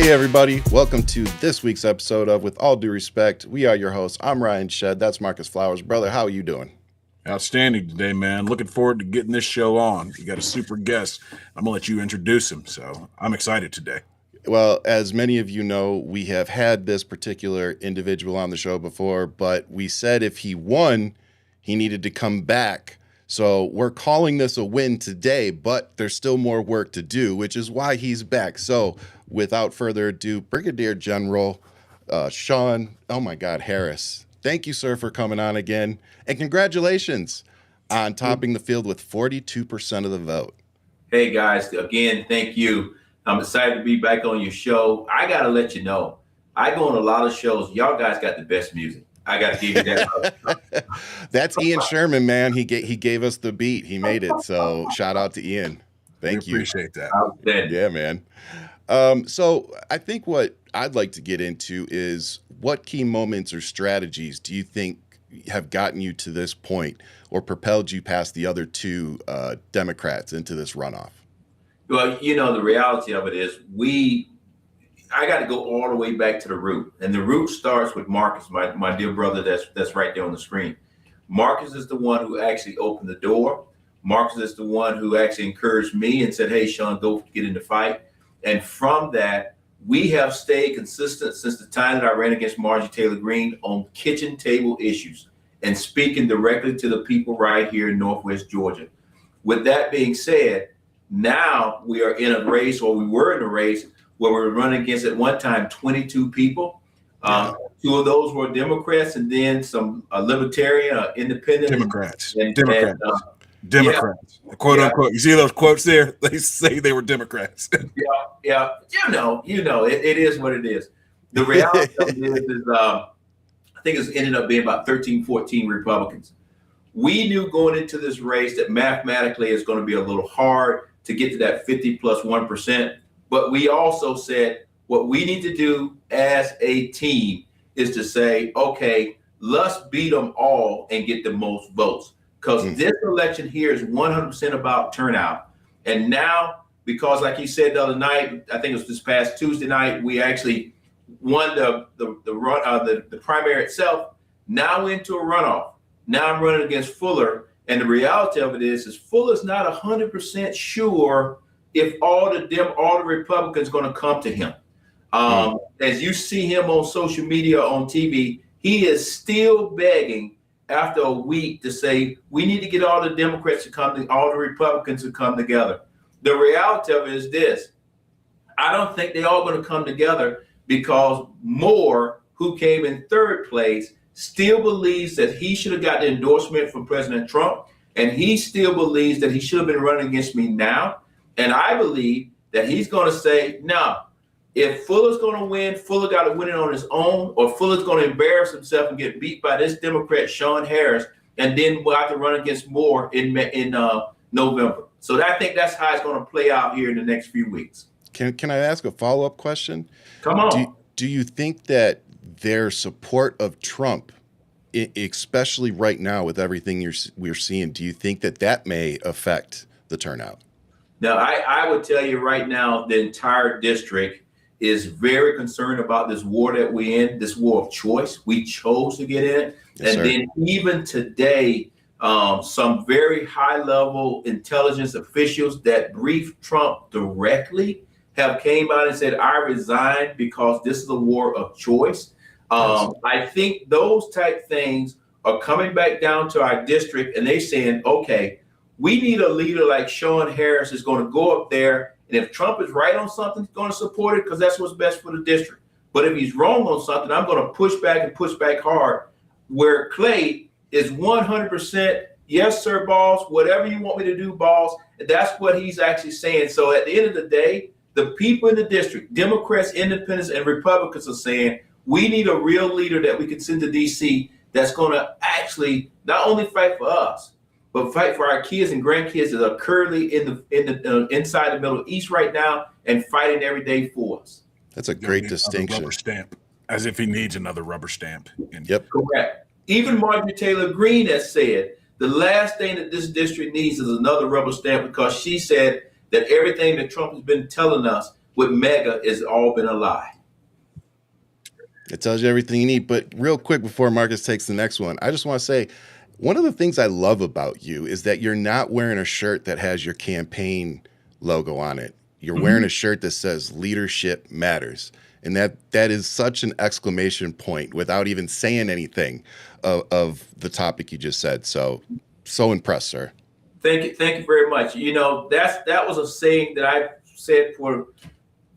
Hey everybody, welcome to this week's episode of With All Due Respect. We are your hosts. I'm Ryan Shead. That's Marcus Flowers. Brother, how are you doing? Outstanding today, man. Looking forward to getting this show on. You got a super guest. I'm gonna let you introduce him. So I'm excited today. Well, as many of you know, we have had this particular individual on the show before, but we said if he won, he needed to come back. So we're calling this a win today, but there's still more work to do, which is why he's back. So without further ado, Brigadier General Shawn, oh my God, Harris. Thank you, sir, for coming on again. And congratulations on topping the field with 42% of the vote. Hey, guys, again, thank you. I'm excited to be back on your show. I got to let you know, I go on a lot of shows. Y'all guys got the best music. I got to give you that. That's Ian Sherman, man. He gave us the beat. He made it. So shout out to Ian. Thank you. Appreciate that. Yeah, man. So I think what I'd like to get into is what key moments or strategies do you think have gotten you to this point or propelled you past the other two Democrats into this runoff? Well, you know, the reality of it is I got to go all the way back to the root. And the root starts with Marcus, my dear brother that's right there on the screen. Marcus is the one who actually opened the door. Marcus is the one who actually encouraged me and said, hey, Shawn, go get in the fight. And from that, we have stayed consistent since the time that I ran against Marjorie Taylor Greene on kitchen table issues and speaking directly to the people right here in Northwest Georgia. With that being said, now we are in a race, or we were in a race, where we were running against at one time 22 people. Two of those were Democrats, and then some independent Democrats. Democrats. Yeah. Quote unquote. You see those quotes there? They say they were Democrats. Yeah. You know, it is what it is. The reality of it is I think it's ended up being about 13, 14 Republicans. We knew going into this race that mathematically it's going to be a little hard to get to that 50 plus 1%. But we also said what we need to do as a team is to say, okay, let's beat them all and get the most votes. Because this election here is 100% about turnout. And now, because like you said the other night, I think it was this past Tuesday night, we actually won the primary itself. Now into a runoff. Now I'm running against Fuller. And the reality of it is Fuller's not 100% sure if all the Republicans going to come to him. As you see him on social media, on TV, he is still begging after a week to say, we need to get all the Democrats to come, all the Republicans to come together. The reality of it is this. I don't think they're all going to come together because Moore, who came in third place, still believes that he should have got the endorsement from President Trump. And he still believes that he should have been running against me now. And I believe that he's going to say, no, if Fuller's going to win, Fuller got to win it on his own, or Fuller's going to embarrass himself and get beat by this Democrat, Shawn Harris, and then we'll have to run against Moore in November. So I think that's how it's going to play out here in the next few weeks. Can I ask a follow-up question? Come on. Do you think that their support of Trump, especially right now with everything we're seeing, do you think that may affect the turnout? Now, I would tell you right now, the entire district is very concerned about this war that we're in, this war of choice. We chose to get in it. Yes, and sir. Then even today, some very high-level intelligence officials that briefed Trump directly have came out and said, I resigned because this is a war of choice. I think those type things are coming back down to our district, and they saying, okay, we need a leader like Shawn Harris is going to go up there, and if Trump is right on something, he's going to support it because that's what's best for the district. But if he's wrong on something, I'm going to push back hard, where Clay is 100%, yes, sir, boss, whatever you want me to do, boss. That's what he's actually saying. So at the end of the day, the people in the district, Democrats, Independents, and Republicans are saying, we need a real leader that we can send to D.C. that's going to actually not only fight for us, but fight for our kids and grandkids that are currently inside the Middle East right now and fighting every day for us. That's a great distinction. Rubber stamp, as if he needs another rubber stamp. Yep. Correct. Even Marjorie Taylor Greene has said the last thing that this district needs is another rubber stamp, because she said that everything that Trump has been telling us with mega has all been a lie. It tells you everything you need. But real quick before Marcus takes the next one, I just want to say one of the things I love about you is that you're not wearing a shirt that has your campaign logo on it. You're wearing a shirt that says leadership matters. And that is such an exclamation point without even saying anything of the topic you just said. So impressed, sir. Thank you very much. You know, that was a saying that I said for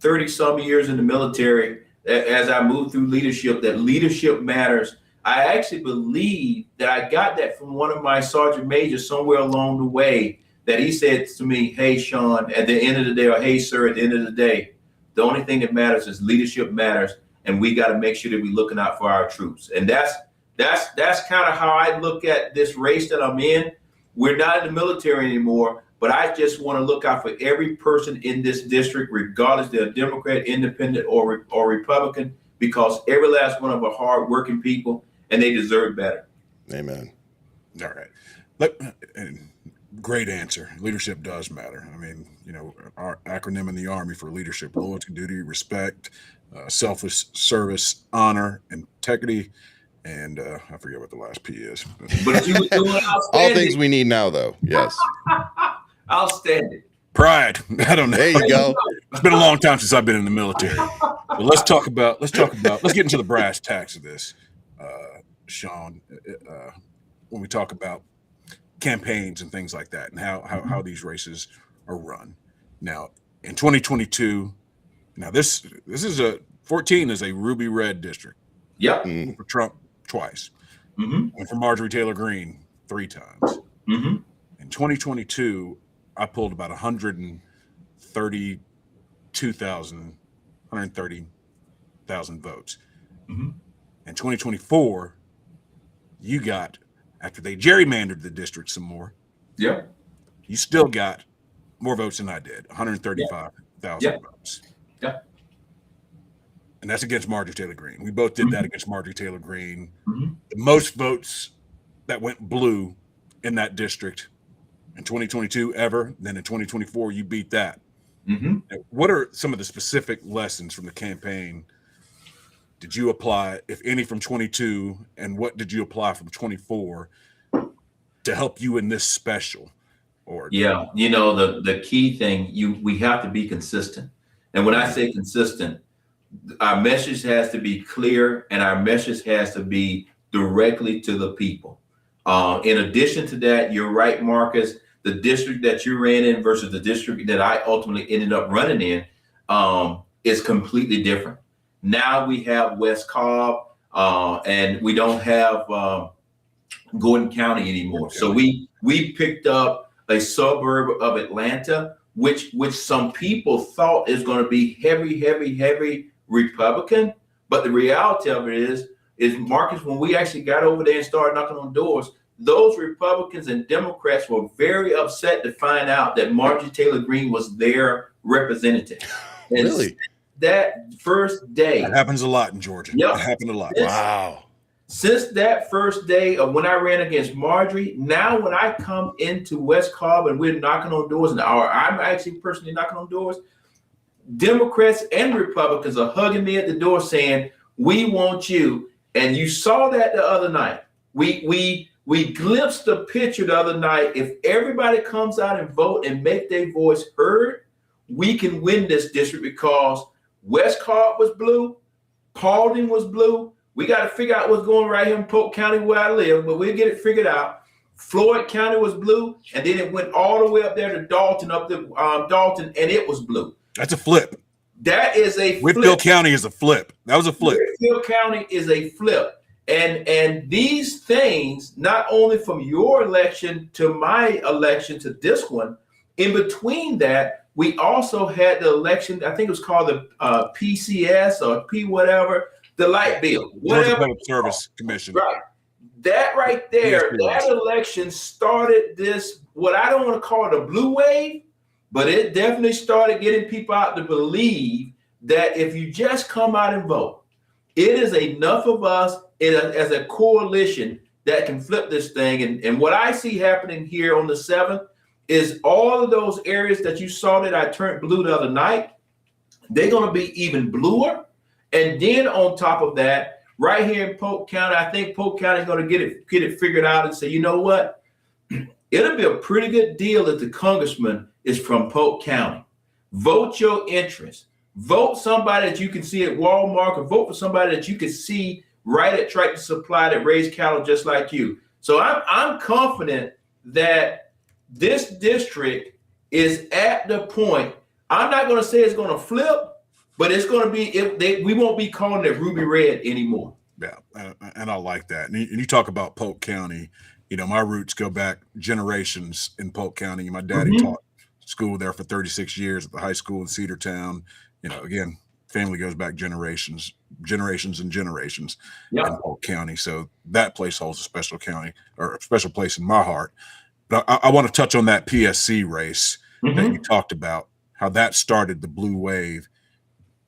30 some years in the military. As I moved through leadership, that leadership matters. I actually believe that I got that from one of my sergeant majors somewhere along the way, that he said to me, "Hey, Shawn, at the end of the day," or "Hey, sir, at the end of the day, the only thing that matters is leadership matters, and we got to make sure that we're looking out for our troops." And that's kind of how I look at this race that I'm in. We're not in the military anymore, but I just want to look out for every person in this district, regardless they're Democrat, Independent, or Republican, because every last one of them are hardworking people, and they deserve better. Amen. All right. Great answer. Leadership does matter. I mean, you know, our acronym in the Army for leadership: loyalty, duty, respect, selfless service, honor, integrity, and I forget what the last P is. But you were doing outstanding. All things we need now, though. Yes. Outstanding. Pride. I don't know. There you go. It's been a long time since I've been in the military. But let's get into the brass tacks of this, Shawn. When we talk about campaigns and things like that, and how these races are run. Now, in 2022, this is 14 is a ruby red district. Yep. For Trump twice, and for Marjorie Taylor Greene 3 times. In 2022, I pulled about 130,000 votes. In 2024, you got, after they gerrymandered the district some more, you still got more votes than I did, 135,000 votes. Yeah. And that's against Marjorie Taylor Greene. We both did that against Marjorie Taylor Greene. The most votes that went blue in that district in 2022 ever. Then in 2024, you beat that. What are some of the specific lessons from the campaign did you apply, if any, from 22, and what did you apply from 24 to help you in this special? Yeah, you know, the key thing, we have to be consistent. And when I say consistent, our message has to be clear, and our message has to be directly to the people. In addition to that, you're right, Marcus, the district that you ran in versus the district that I ultimately ended up running in is completely different. Now we have West Cobb, and we don't have Gordon County anymore. So we picked up a suburb of Atlanta, which some people thought is going to be heavy Republican. But the reality of it is Marcus, when we actually got over there and started knocking on doors, those Republicans and Democrats were very upset to find out that Marjorie Taylor Greene was their representative. And really? That first day. That happens a lot in Georgia. Yep. It happened a lot. Wow. Since that first day of when I ran against Marjorie, now when I come into West Cobb and we're knocking on doors, or I'm actually personally knocking on doors, Democrats and Republicans are hugging me at the door saying, "We want you." And you saw that the other night. We glimpsed the picture the other night. If everybody comes out and vote and make their voice heard, we can win this district, because West Cobb was blue, Paulding was blue. We got to figure out what's going right here in Polk County where I live, but we'll get it figured out. Floyd County was blue, and then it went all the way up there to Dalton, Dalton, and it was blue. That's a flip. That is a flip. Whitfield County is a flip. That was a flip. Whitfield County is a flip. And these things, not only from your election to my election to this one, in between that, we also had the election, I think it was called the PCS or P whatever, the light bill. Georgia Public Service Commission. Right. That right there, that election started this, what I don't want to call it a blue wave, but it definitely started getting people out to believe that if you just come out and vote, it is enough of us as a coalition that can flip this thing. And what I see happening here on the 7th is all of those areas that you saw that I turned blue the other night. they're going to be even bluer. And then on top of that, right here in Polk County, I think Polk County is going to get it figured out and say, you know what? It'll be a pretty good deal if the congressman is from Polk County. Vote your interest. Vote somebody that you can see at Walmart, or vote for somebody that you can see right at Tractor Supply that raise cattle just like you. So I'm confident that this district is at the point. I'm not going to say it's going to flip, but it's going to be, we won't be calling it ruby red anymore. Yeah, and I like that. And you talk about Polk County. You know, my roots go back generations in Polk County. My daddy taught school there for 36 years at the high school in Cedartown. You know, again, family goes back generations and generations in Polk County. So that place holds a special place in my heart. But I want to touch on that PSC race that you talked about, how that started the blue wave.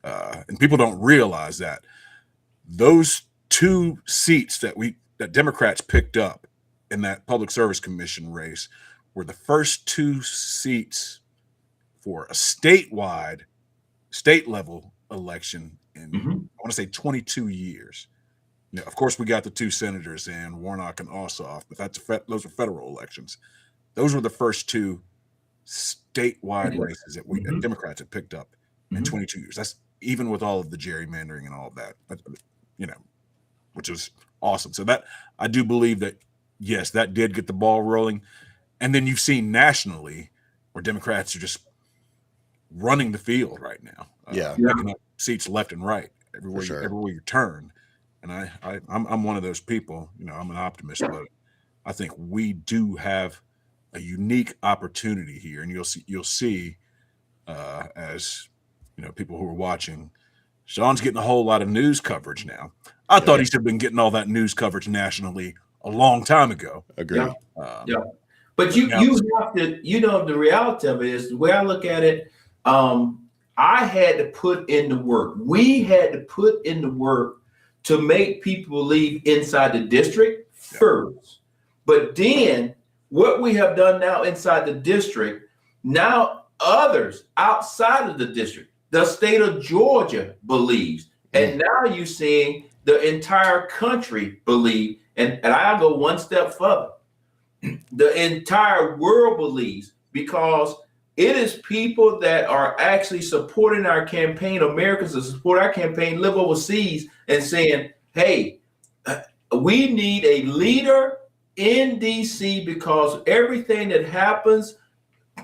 And people don't realize that those two seats that Democrats picked up in that Public Service Commission race were the first two seats for a state level election in, I want to say 22 years. You know, of course, we got the two senators in, Warnock and Ossoff, but those are federal elections. Those were the first two statewide races that Democrats had picked up in 22 years. That's even with all of the gerrymandering and all of that, you know, which was awesome. So that, I do believe that, yes, that did get the ball rolling. And then you've seen nationally where Democrats are just running the field right now. Picking up seats left and right everywhere you turn. And I'm one of those people. You know, I'm an optimist, but I think we do have a unique opportunity here, and you'll see as you know, people who are watching, Shawn's getting a whole lot of news coverage now. I thought he should have been getting all that news coverage nationally a long time ago. Agree. But you have to, you know, the reality of it is, the way I look at it, I had to put in the work. We had to put in the work to make people believe inside the district first. But then what we have done now inside the district, now others outside of the district, the state of Georgia believes. And now you're seeing the entire country believe. And I'll go one step further. The entire world believes, because it is people that are actually supporting our campaign, Americans that support our campaign, live overseas and saying, hey, we need a leader in DC because everything that happens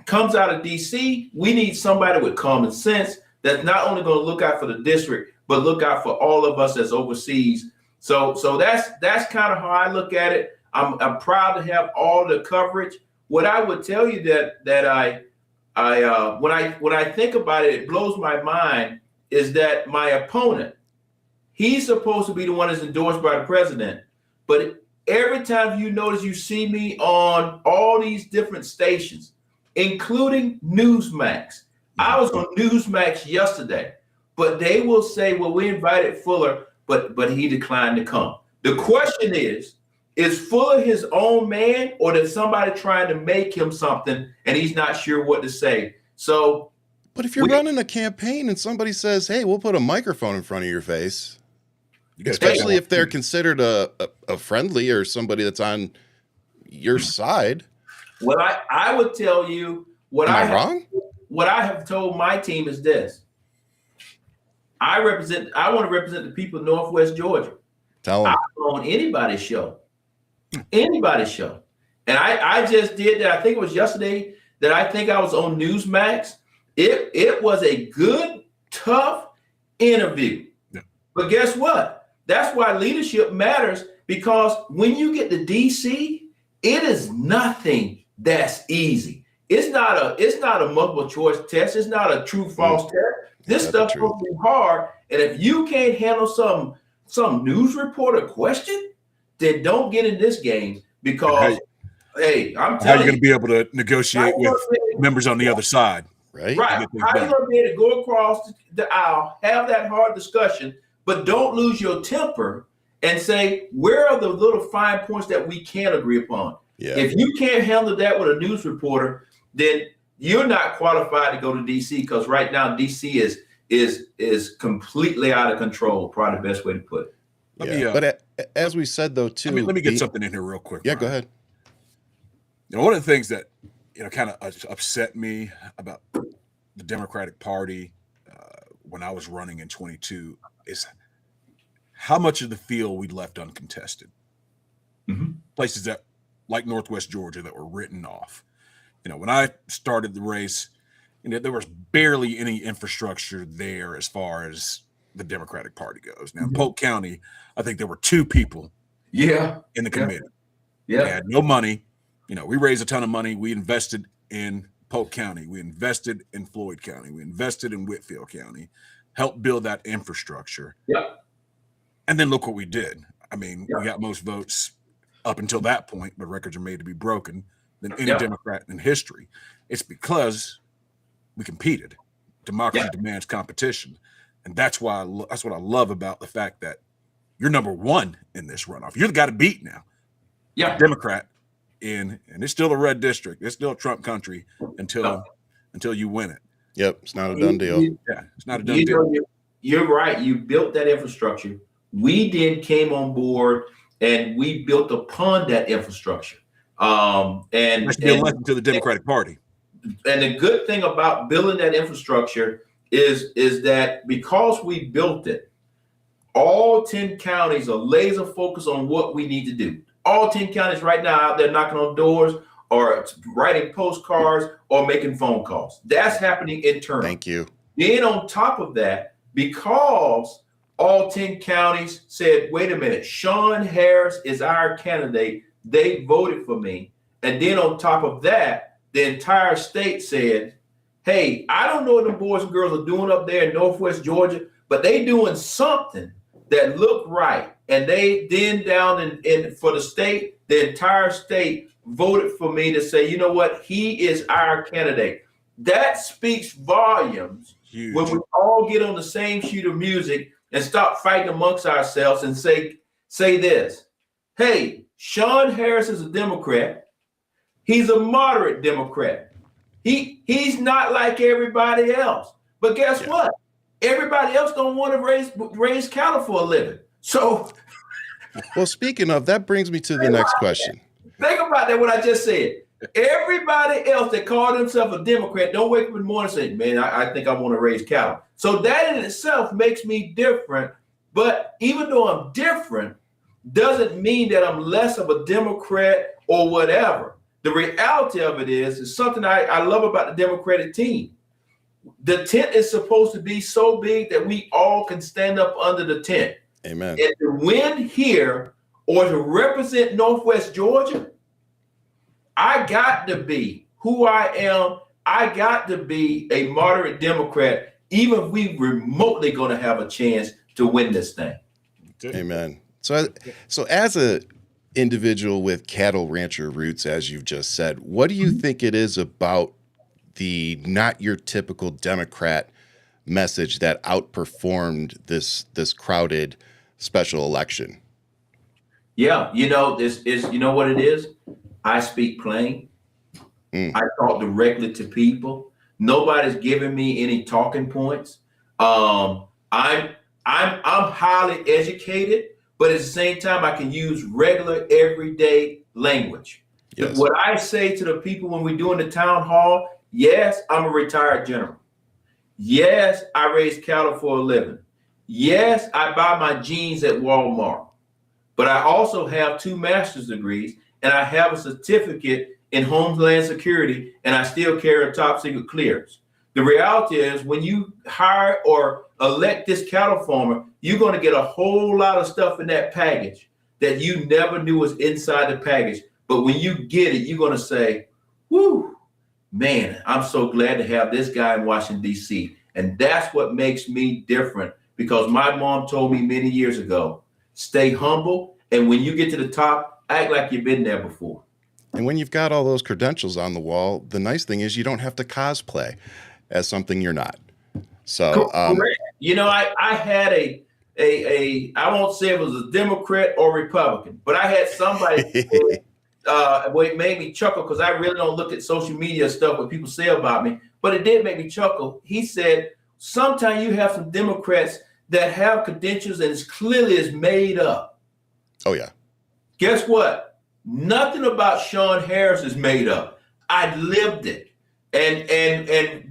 comes out of DC. We need somebody with common sense that's not only going to look out for the district, but look out for all of us as overseas. So that's kind of how I look at it. I'm proud to have all the coverage. What I would tell you that I when I think about it, it blows my mind, is that my opponent, he's supposed to be the one that's endorsed by the president. But every time you notice, you see me on all these different stations, including Newsmax. I was on Newsmax yesterday, but they will say, well, we invited Fuller, but he declined to come. The question is Fuller his own man, or is somebody trying to make him something and he's not sure what to say? So, but if you're running a campaign and somebody says, hey, we'll put a microphone in front of your face, especially if they're considered a friendly or somebody that's on your side. Well, I would tell you what Am I wrong? What I have told my team is this. I want to represent the people of Northwest Georgia. Tell them. I'm on anybody's show. Anybody's show. And I just did that. I think it was yesterday that I think I was on Newsmax. It was a good, tough interview. Yeah. But guess what? That's why leadership matters, because when you get to DC, it is nothing that's easy. It's not a multiple choice test. It's not a true false test. This stuff's supposed to be hard. And if you can't handle some news reporter question, then don't get in this game, because hey, I'm telling you, how are you going to be able to negotiate with members on the other side? Right. How are you going to be able to go across the aisle, have that hard discussion, but don't lose your temper and say, where are the little fine points that we can agree upon? Yeah. If you can't handle that with a news reporter, then you're not qualified to go to DC, because right now DC is completely out of control. Probably the best way to put it. But as we said though too, let me get something in here real quick. Yeah, Brian. go ahead. One of the things that kind of upset me about the Democratic Party when I was running in 22 is how much of the field we left uncontested. Mm-hmm. Places that, like Northwest Georgia, that were written off. When I started the race, there was barely any infrastructure there as far as the Democratic Party goes. Now, in Polk County, I think there were 2 people in the committee. Yeah. They had no money. We raised a ton of money. We invested in Polk County. We invested in Floyd County. We invested in Whitfield County, helped build that infrastructure. Yeah. And then look what we did. We got most votes up until that point, but records are made to be broken, than any Democrat in history. It's because we competed. Democracy demands competition. And that's what I love about the fact that you're number 1 in this runoff. You're the guy to beat now. Yeah. Democrat and it's still a red district. It's still Trump country until you win it. Yep. It's not a done deal. It's not a done deal. You're right. You built that infrastructure. We then came on board and we built upon that infrastructure. And that's be a lesson to the Democratic Party. And the good thing about building that infrastructure is that because we built it, all 10 counties are laser focused on what we need to do. All 10 counties right now out there knocking on doors or writing postcards or making phone calls. That's happening internally. Thank you. Then on top of that, because all 10 counties said, wait a minute, Shawn Harris is our candidate, they voted for me. And then on top of that, the entire state said, hey, I don't know what the boys and girls are doing up there in Northwest Georgia, but they doing something that look right. And they then down in for the state, the entire state voted for me to say, you know what, he is our candidate. That speaks volumes. Huge. When we all get on the same sheet of music and stop fighting amongst ourselves and say this, hey, Shawn Harris is a Democrat. He's a moderate Democrat. He's not like everybody else. But guess what? Everybody else don't want to raise cattle for a living. So, well, speaking of, that brings me to the next question. Think about that, what I just said. Everybody else that called himself a Democrat don't wake up in the morning and say, man, I think I want to raise cattle. So that in itself makes me different. But even though I'm different, doesn't mean that I'm less of a Democrat or whatever. The reality of it is something I love about the Democratic team. The tent is supposed to be so big that we all can stand up under the tent. Amen. And to win here or to represent Northwest Georgia, I got to be who I am. I got to be a moderate Democrat, even if we remotely going to have a chance to win this thing. Amen. So as a individual with cattle rancher roots, as you've just said, what do you think it is about the not your typical Democrat message that outperformed this crowded special election? Yeah, this is what it is. I speak plain. I talk directly to people. Nobody's giving me any talking points. I'm highly educated, but at the same time, I can use regular, everyday language. Yes. What I say to the people when we're doing the town hall, yes, I'm a retired general. Yes, I raise cattle for a living. Yes, I buy my jeans at Walmart. But I also have 2 master's degrees, and I have a certificate in Homeland Security, and I still carry a top secret clearance. The reality is when you hire or elect this cattle farmer, you're going to get a whole lot of stuff in that package that you never knew was inside the package. But when you get it, you're going to say, whoo, man, I'm so glad to have this guy in Washington, D.C. And that's what makes me different, because my mom told me many years ago, stay humble. And when you get to the top, act like you've been there before. And when you've got all those credentials on the wall, the nice thing is you don't have to cosplay as something you're not. So, I had I won't say it was a Democrat or Republican, but I had somebody it made me chuckle, because I really don't look at social media stuff what people say about me, but it did make me chuckle. He said, sometimes you have some Democrats that have credentials and it's clearly is made up. Oh, yeah. Guess what? Nothing about Shawn Harris is made up. I lived it. And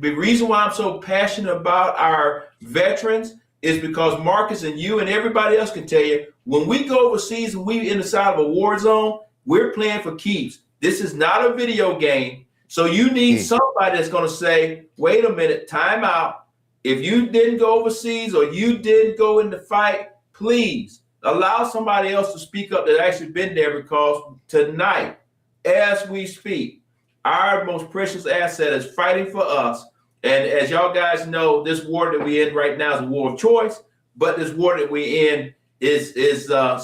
the reason why I'm so passionate about our veterans is because Marcus and you and everybody else can tell you, when we go overseas and we in the side of a war zone, we're playing for keeps. This is not a video game. So you need somebody that's going to say, wait a minute, time out. If you didn't go overseas or you didn't go in the fight, please allow somebody else to speak up that actually been there, because tonight, as we speak, our most precious asset is fighting for us. And as y'all guys know, this war that we're in right now is a war of choice, but this war that we're in is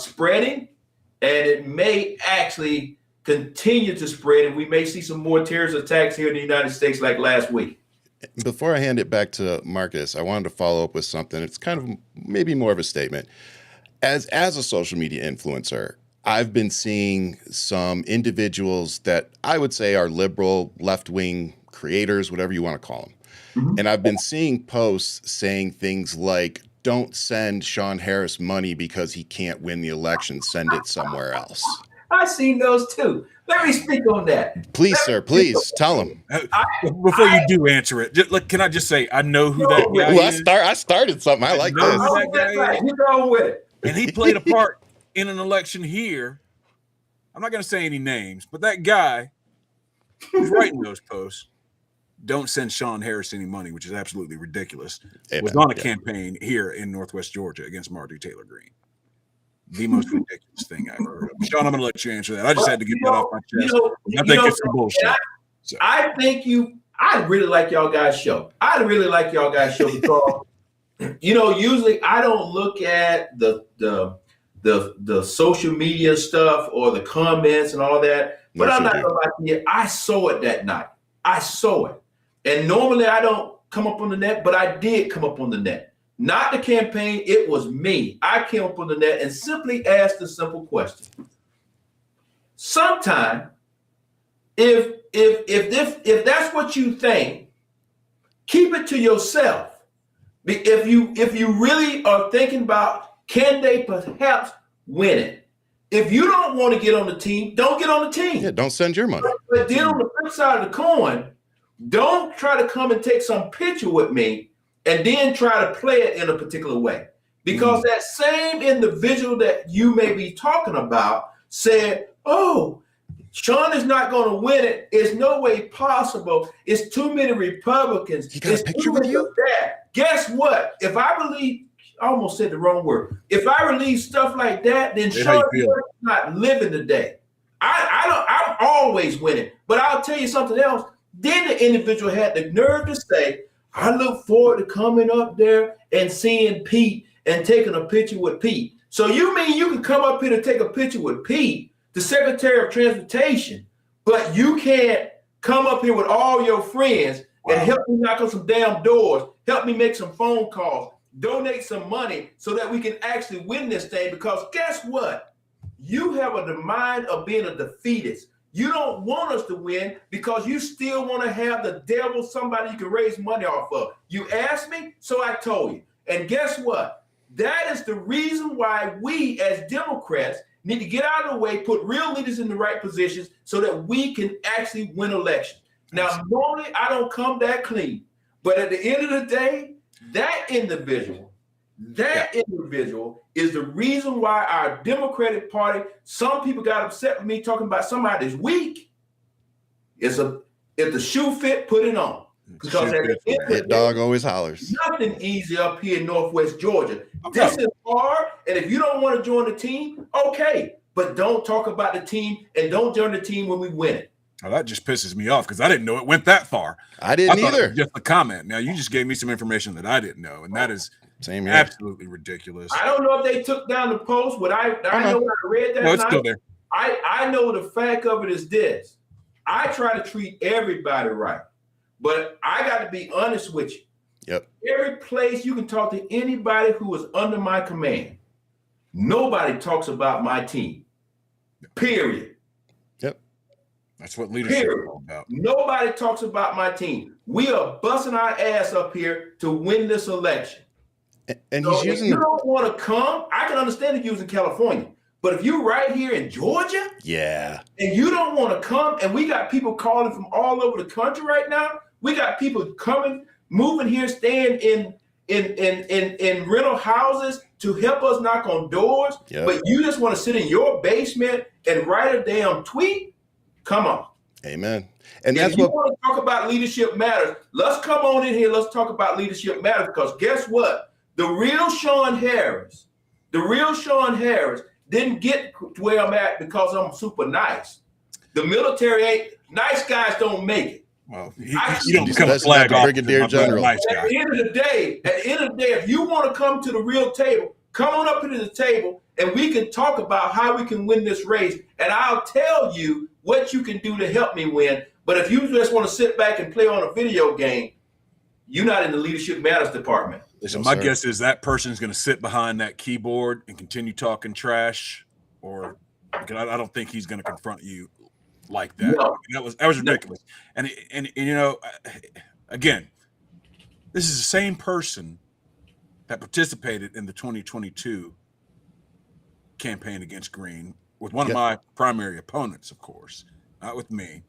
spreading, and it may actually continue to spread, and we may see some more terrorist attacks here in the United States like last week. Before I hand it back to Marcus, I wanted to follow up with something. It's kind of maybe more of a statement. As a social media influencer, I've been seeing some individuals that I would say are liberal, left-wing creators, whatever you want to call them. And I've been seeing posts saying things like, don't send Shawn Harris money because he can't win the election. Send it somewhere else. I've seen those too. Let me speak on that. Please, sir, please tell him. Before you do answer it, can I just say, I know who that guy is. I started something. I like this. That guy is. You go with it. And he played a part in an election here. I'm not going to say any names, but that guy who's writing those posts, don't send Shawn Harris any money, which is absolutely ridiculous, was on a campaign here in Northwest Georgia against Marjorie Taylor Greene. The most ridiculous thing I've ever heard of. Shawn, I'm going to let you answer that. I just had to get that off my chest. I think it's some bullshit. I really like y'all guys' show. Because, usually I don't look at the social media stuff or the comments and all that. But I'm not going to lie to you. I saw it that night. I saw it. And normally I don't come up on the net, but I did come up on the net. Not the campaign, it was me. I came up on the net and simply asked a simple question. Sometime, if that's what you think, keep it to yourself. If you really are thinking about, can they perhaps win it? If you don't want to get on the team, don't get on the team. Yeah, don't send your money. But then on the flip side of the coin, don't try to come and take some picture with me and then try to play it in a particular way. Because that same individual that you may be talking about said, oh, Shawn is not going to win it. It's no way possible. It's too many Republicans. He got a picture with you? Guess what? If I believe, I almost said the wrong word. If I release stuff like that, then Shawn is not living today. I'm always winning. But I'll tell you something else. Then the individual had the nerve to say, I look forward to coming up there and seeing Pete and taking a picture with Pete. So you mean you can come up here to take a picture with Pete, the Secretary of Transportation, but you can't come up here with all your friends and help me knock on some damn doors, help me make some phone calls, donate some money so that we can actually win this thing? Because guess what? You have the mind of being a defeatist. You don't want us to win because you still want to have the devil, somebody you can raise money off of. You asked me, so I told you. And guess what? That is the reason why we as Democrats need to get out of the way, put real leaders in the right positions so that we can actually win elections. Now, normally I don't come that clean, but at the end of the day, that individual is the reason why our Democratic Party, some people got upset with me talking about somebody that's weak. If the shoe fit, put it on. Because hit dog always hollers. Nothing easy up here in Northwest Georgia. This is hard, and if you don't want to join the team, okay. But don't talk about the team and don't join the team when we win it. Oh, that just pisses me off because I didn't know it went that far. I didn't either. Just a comment. Now you just gave me some information that I didn't know, and that is absolutely ridiculous. I don't know if they took down the post, but I know when I read that. No, it's still there. I know the fact of it is this. I try to treat everybody right, but I got to be honest with you. Yep. Every place you can talk to anybody who is under my command, nobody talks about my team. Period. Yep. That's what leadership is all about. Nobody talks about my team. We are busting our ass up here to win this election. And so he's using. If you don't want to come, I can understand if you're in California. But if you're right here in Georgia, yeah, and you don't want to come, and we got people calling from all over the country right now. We got people coming, moving here, staying in rental houses to help us knock on doors. Yep. But you just want to sit in your basement and write a damn tweet? Come on. Amen. And if that's you what want to talk about leadership matters. Let's come on in here. Let's talk about leadership matters, because guess what? The real Shawn Harris didn't get to where I'm at because I'm super nice. The military ain't nice. Guys don't make it. Well, you don't become a flag brigadier general. Nice at the end of the day, if you want to come to the real table, come on up to the table, and we can talk about how we can win this race. And I'll tell you what you can do to help me win. But if you just want to sit back and play on a video game, you're not in the leadership matters department. So my guess is that person's going to sit behind that keyboard and continue talking trash, or because I don't think he's going to confront you like that. No. That was ridiculous. And you know, again, this is the same person that participated in the 2022 campaign against Green with one of my primary opponents, of course, not with me.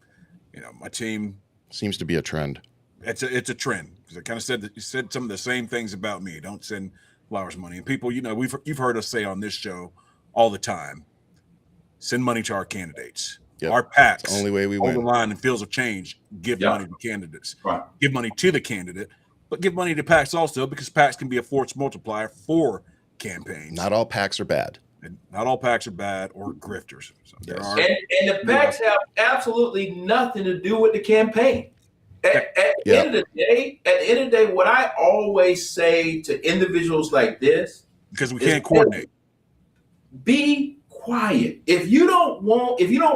You know, my team seems to be a trend. It's a trend, because I kind of said that you said some of the same things about me. Don't send flowers money. And people, you know, you've heard us say on this show all the time, send money to our candidates. Yep. Our PACs, it's the only way we hold win. the line in fields of change, give money to candidates. Right. Give money to the candidate, but give money to PACs also, because PACs can be a force multiplier for campaigns. Not all PACs are bad. And not all PACs are bad or grifters. So there are, and the PACs have absolutely nothing to do with the campaign. At the end of the day, what I always say to individuals like this, because we can't coordinate. Be quiet. If you don't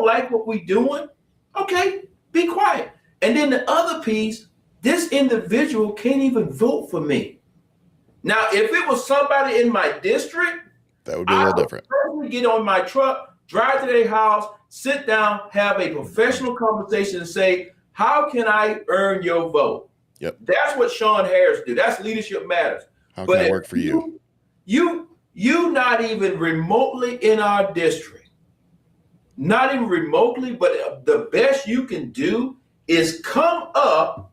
like what we're doing, okay, be quiet. And then the other piece, this individual can't even vote for me. Now, if it was somebody in my district, that would be a little different. I would get on my truck, drive to their house, sit down, have a professional conversation, and say, how can I earn your vote? Yep. That's what Shawn Harris do. That's leadership matters. How can I work for you? You not even remotely in our district. Not even remotely, but the best you can do is come up,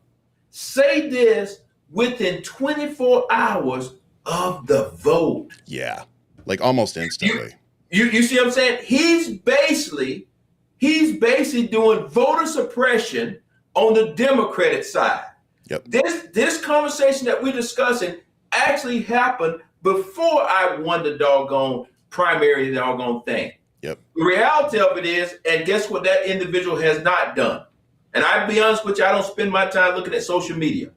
say this within 24 hours of the vote. Yeah. Like almost instantly. You see what I'm saying? He's basically doing voter suppression on the Democratic side. Yep. This conversation that we're discussing actually happened before I won the doggone primary, the doggone thing. Yep. The reality of it is, and guess what that individual has not done? And I'll be honest with you, I don't spend my time looking at social media.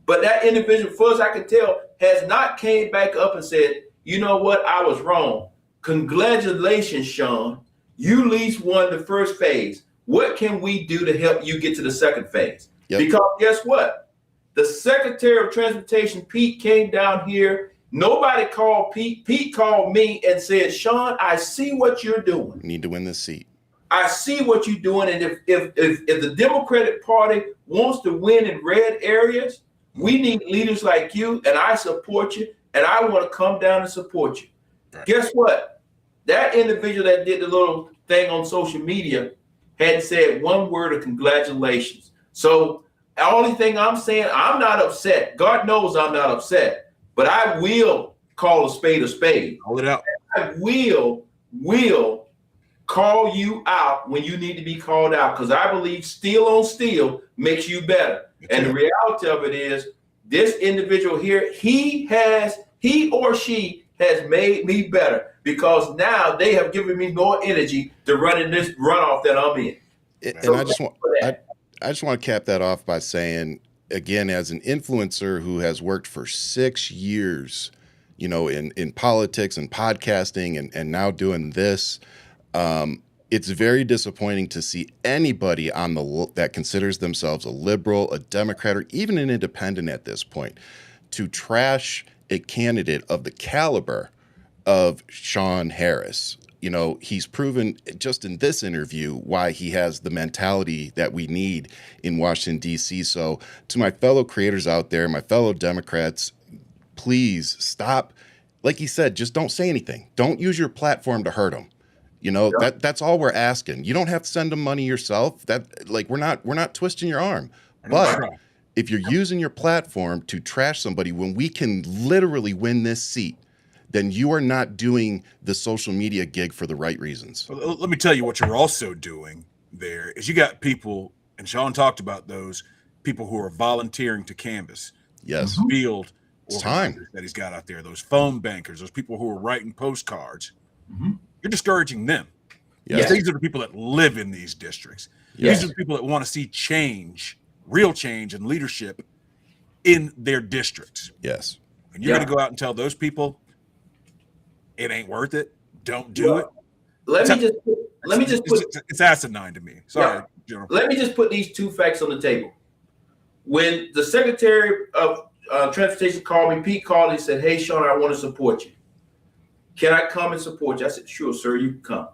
But that individual, as far as I can tell, has not came back up and said, you know what, I was wrong. Congratulations, Shawn. You at least won the first phase. What can we do to help you get to the second phase? Yep. Because guess what? The Secretary of Transportation, Pete, came down here. Nobody called Pete. Pete called me and said, Shawn, I see what you're doing. You need to win this seat. I see what you're doing. And if the Democratic Party wants to win in red areas, we need leaders like you, and I support you, and I want to come down and support you. Right. Guess what? That individual that did the little thing on social media hadn't said one word of congratulations. So the only thing I'm saying, I'm not upset. God knows I'm not upset, but I will call a spade a spade. Hold it out. I will call you out when you need to be called out, because I believe steel on steel makes you better. And the reality of it is, this individual here, he or she has made me better, because now they have given me more energy to run in this runoff that I'm in. And I just want to cap that off by saying, again, as an influencer who has worked for 6 years, you know, in politics and podcasting and now doing this, it's very disappointing to see anybody that considers themselves a liberal, a Democrat, or even an independent at this point to trash a candidate of the caliber of Shawn Harris. you know, he's proven just in this interview why he has the mentality that we need in Washington, D.C. So to my fellow creators out there, my fellow Democrats, please stop. Like he said, just don't say anything. Don't use your platform to hurt them. You know, that's all we're asking. You don't have to send them money yourself. That, like, we're not twisting your arm. But if you're using your platform to trash somebody when we can literally win this seat, then you are not doing the social media gig for the right reasons. Well, let me tell you what you're also doing there is you got people, and Shawn talked about those people who are volunteering to canvass. Yes. Field it's time that he's got out there, those phone bankers, those people who are writing postcards. Mm-hmm. You're discouraging them. Yes. These are the people that live in these districts. Yes. These are the people that want to see change, real change and leadership in their districts. Yes. And you're going to go out and tell those people it ain't worth it. Don't do it. Let me just put it's asinine to me. Sorry, General. Let me just put these two facts on the table. When the Secretary of Transportation called me, Pete called and said, "Hey, Shawn, I want to support you. Can I come and support you?" I said, "Sure, sir, you can come."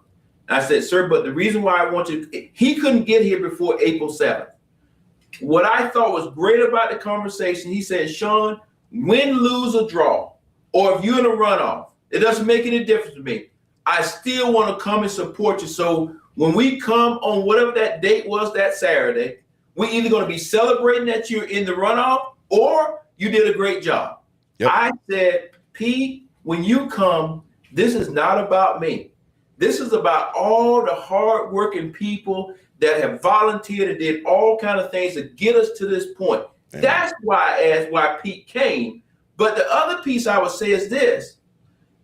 I said, "Sir, but the reason why I want you," he couldn't get here before April 7th. What I thought was great about the conversation, he said, "Shawn, win, lose, or draw, or if you're in a runoff, it doesn't make any difference to me. I still want to come and support you. So when we come on whatever that date was that Saturday, we're either going to be celebrating that you're in the runoff or you did a great job." Yep. I said, "Pete, when you come, this is not about me. This is about all the hardworking people that have volunteered and did all kinds of things to get us to this point." Amen. That's why I asked why Pete came. But the other piece I would say is this.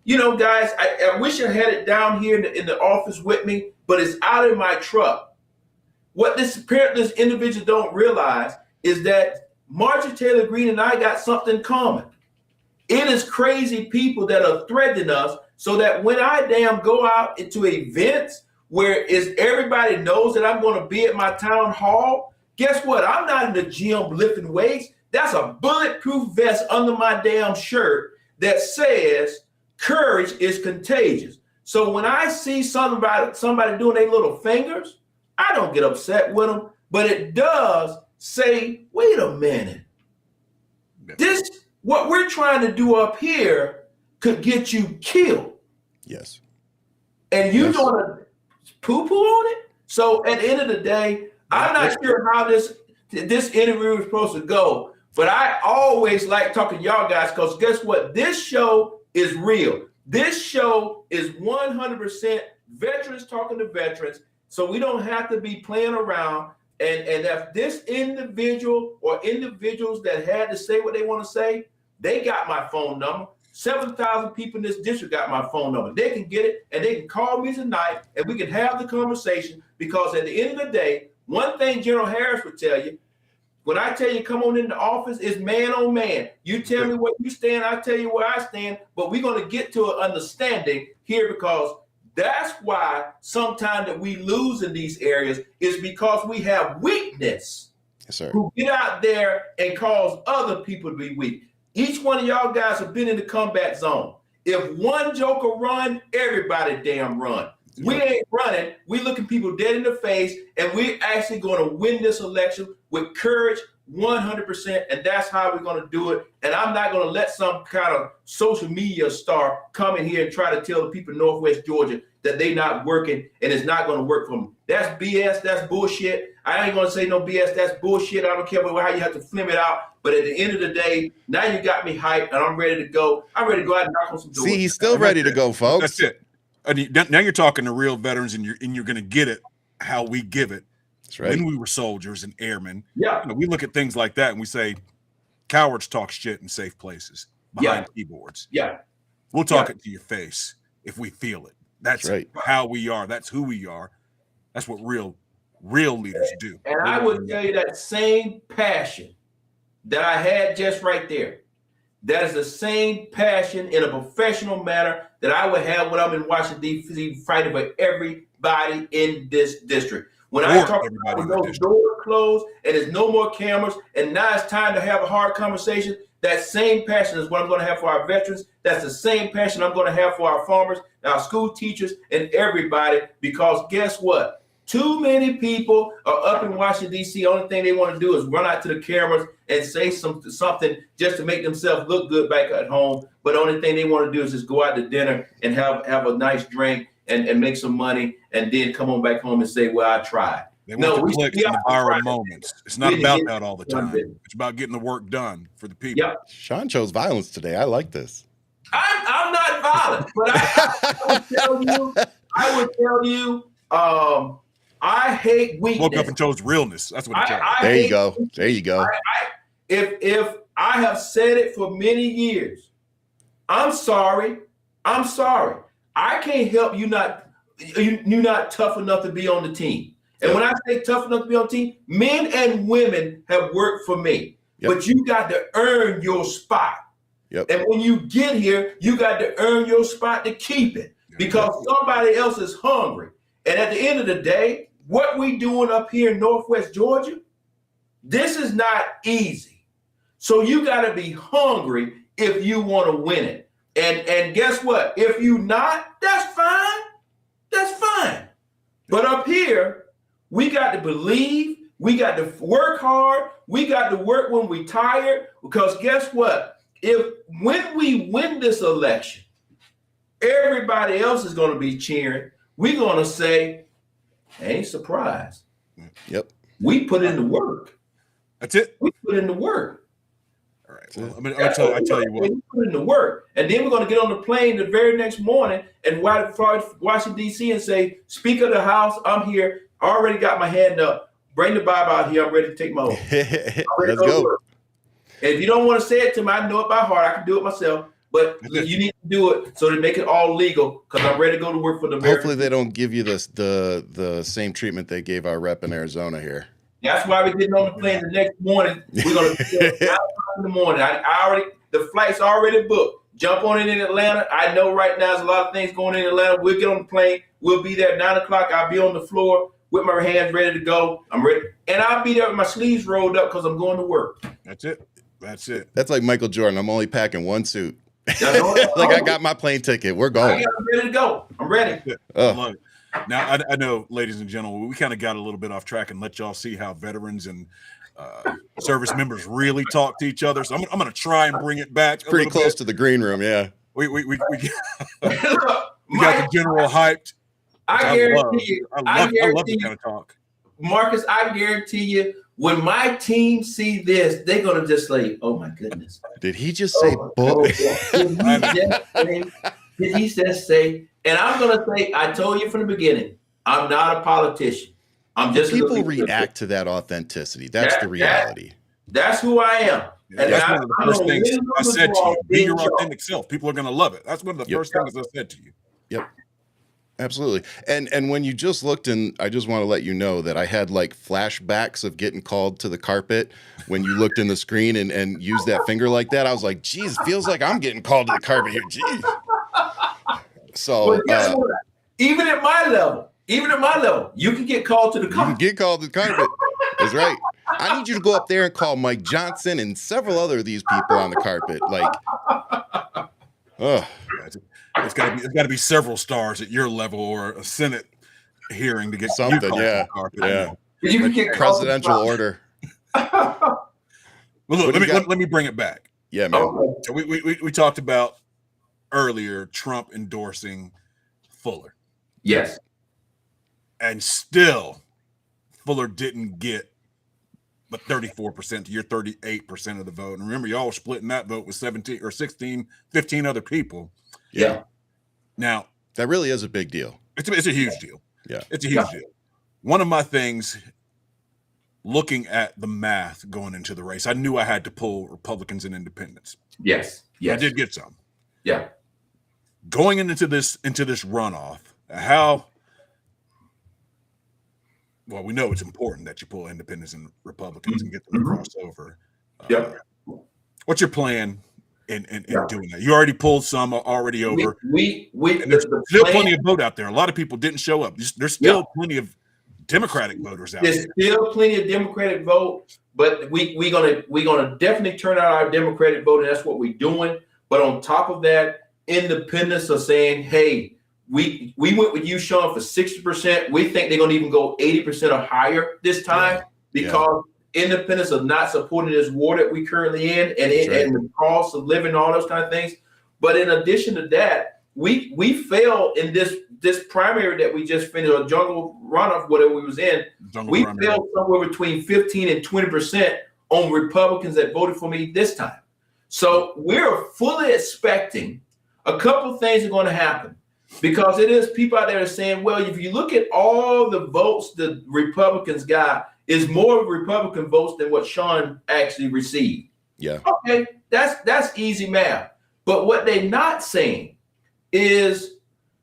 You know, guys, I wish I had it down here in the office with me, but it's out in my truck. What this individual don't realize is that Marjorie Taylor Greene and I got something in common. It is crazy people that are threatening us so that when I go out into events where everybody knows that I'm going to be at my town hall, guess what? I'm not in the gym lifting weights. That's a bulletproof vest under my damn shirt that says courage is contagious. So when I see somebody doing their little fingers, I don't get upset with them, but it does say, wait a minute. What we're trying to do up here could get you killed. Yes. And you want to poo-poo on it? So at the end of the day, I'm not sure how this interview is supposed to go, but I always like talking to y'all guys because guess what? This show is real. This show is 100% veterans talking to veterans, so we don't have to be playing around. And if this individual or individuals that had to say what they want to say, they got my phone number. 7,000 people in this district got my phone number. They can get it, and they can call me tonight, and we can have the conversation, because at the end of the day, one thing General Harris would tell you, when I tell you come on in the office, it's man on man. You tell me where you stand, I tell you where I stand, but we're going to get to an understanding here, because that's why sometimes that we lose in these areas is because we have weakness. Yes, sir. Who get out there and cause other people to be weak. Each one of y'all guys have been in the combat zone. If one joker run, everybody damn run. Yeah. We ain't running. We looking people dead in the face, and we're actually going to win this election with courage, 100%, and that's how we're going to do it. And I'm not going to let some kind of social media star come in here and try to tell the people in Northwest Georgia that they not working and it's not going to work for them. That's BS. That's bullshit. I ain't going to say no BS. That's bullshit. I don't care how you have to flim it out. But at the end of the day, now you got me hyped, and I'm ready to go. I'm ready to go out and knock on some doors. See, he's still ready to go, folks. That's it. And now you're talking to real veterans, and you're going to get it how we give it. That's right. When we were soldiers and airmen, yeah, we look at things like that and we say, cowards talk shit in safe places behind keyboards. Yeah, we'll talk it to your face if we feel it. That's right. How we are. That's who we are. That's what real leaders do. And I would tell you that same passion that I had just right there, that is the same passion in a professional manner that I would have when I'm in Washington, D.C. fighting for everybody in this district. When I talk about those doors closed and there's no more cameras, and now it's time to have a hard conversation, That same passion is what I'm going to have for our veterans. That's the same passion I'm going to have for our farmers, our school teachers, and everybody. Because guess what? Too many people are up in Washington, D.C. Only thing they want to do is run out to the cameras and say something just to make themselves look good back at home. But the only thing they want to do is just go out to dinner and have a nice drink and make some money and then come on back home and say, well, I tried. They want the clicks and the viral moments. It's not about that all the time. It's about getting the work done for the people. Yep. Shawn chose violence today. I like this. I'm not violent, but I would tell you, I hate weakness. Woke up and chose realness. That's what it tells. There you go. There you go. If I have said it for many years, I'm sorry. I'm sorry. I can't help you you're not tough enough to be on the team. And when I say tough enough to be on the team, men and women have worked for me. Yep. But you got to earn your spot. Yep. And when you get here, you got to earn your spot to keep it because somebody else is hungry. And at the end of the day, what we doing up here in Northwest Georgia, this is not easy. So you got to be hungry if you want to win it. And guess what? If you not, that's fine. That's fine. But up here, we got to believe, we got to work hard, we got to work when we tired, because guess what? When we win this election, everybody else is going to be cheering. We're going to say, ain't surprised. Yep. We put in the work. That's it. We put in the work. All right. Well, I tell you what. We put in the work. And then we're going to get on the plane the very next morning and Washington, D.C. and say, Speaker of the House, I'm here. I already got my hand up. Bring the Bible out here. I'm ready to take my oath. Let's go. And if you don't want to say it to me, I know it by heart. I can do it myself. But you need to do it so to make it all legal because I'm ready to go to work for the American. Hopefully they don't give you the same treatment they gave our rep in Arizona here. That's why we're getting on the plane the next morning. We're going to be at 9 o'clock in the morning. The flight's already booked. Jump on it in Atlanta. I know right now there's a lot of things going in Atlanta. We'll get on the plane. We'll be there at 9 o'clock. I'll be on the floor with my hands ready to go. I'm ready. And I'll be there with my sleeves rolled up because I'm going to work. That's it. That's it. That's like Michael Jordan. I'm only packing one suit. Like I got my plane ticket. We're going. I'm ready to go. I'm ready. Now, I know, ladies and gentlemen, we kind of got a little bit off track and let y'all see how veterans and service members really talk to each other. So I'm going to try and bring it back. It's pretty close to the green room, yeah. We got the general hyped. I guarantee you. I love this kind of talk. Marcus, I guarantee you, when my team see this, they're going to just say, oh, my goodness. Did he just say bull? Did he just say, and I'm going to say, I told you from the beginning, I'm not a politician. I'm just people react to that authenticity. That's the reality. That's who I am. And that's one of the first things I said to you. Be your authentic self. People are going to love it. That's one of the first things I said to you. Yep. Absolutely. And when you just looked, and I just want to let you know that I had like flashbacks of getting called to the carpet when you looked in the screen and used that finger like that. I was like, geez, feels like I'm getting called to the carpet here. Geez. So even at my level, you can get called to the carpet. You can get called to the carpet. That's right. I need you to go up there and call Mike Johnson and several other of these people on the carpet. Like, it's got to be several stars at your level or a Senate hearing to get something. Yeah. You can get presidential order. Well, look, let me bring it back. Yeah, man. Okay. So we talked about earlier Trump endorsing Fuller. Yes. And still, Fuller didn't get but 34% to your 38% of the vote. And remember, y'all were splitting that vote with 17 or 16, 15 other people. Yeah. Now, that really is a big deal. It's a huge deal. Yeah. It's a huge deal. One of my things, looking at the math going into the race, I knew I had to pull Republicans and independents. Yes. I did get some. Yeah. Going into this runoff, well, we know it's important that you pull independents and Republicans and get them to cross over. What's your plan in doing that? You already pulled some already over. And there's still plenty of vote out there. A lot of people didn't show up. There's still plenty of Democratic voters out There's there. still plenty of Democratic vote, but we're gonna definitely turn out our Democratic vote, and that's what we're doing. But on top of that, independents are saying, hey, we went with you, Shawn, for 60%. We think they're gonna even go 80% or higher this time because independents are not supporting this war that we're currently in, and the cost of living, all those kind of things. But in addition to that, we failed in this primary that we just finished, or jungle runoff, whatever we was in. We failed somewhere between 15 and 20% on Republicans that voted for me this time. So we're fully expecting a couple of things are going to happen, because it is people out there saying, well, if you look at all the votes the Republicans got, is more Republican votes than what Shawn actually received. Yeah. Okay, that's easy math. But what they're not saying is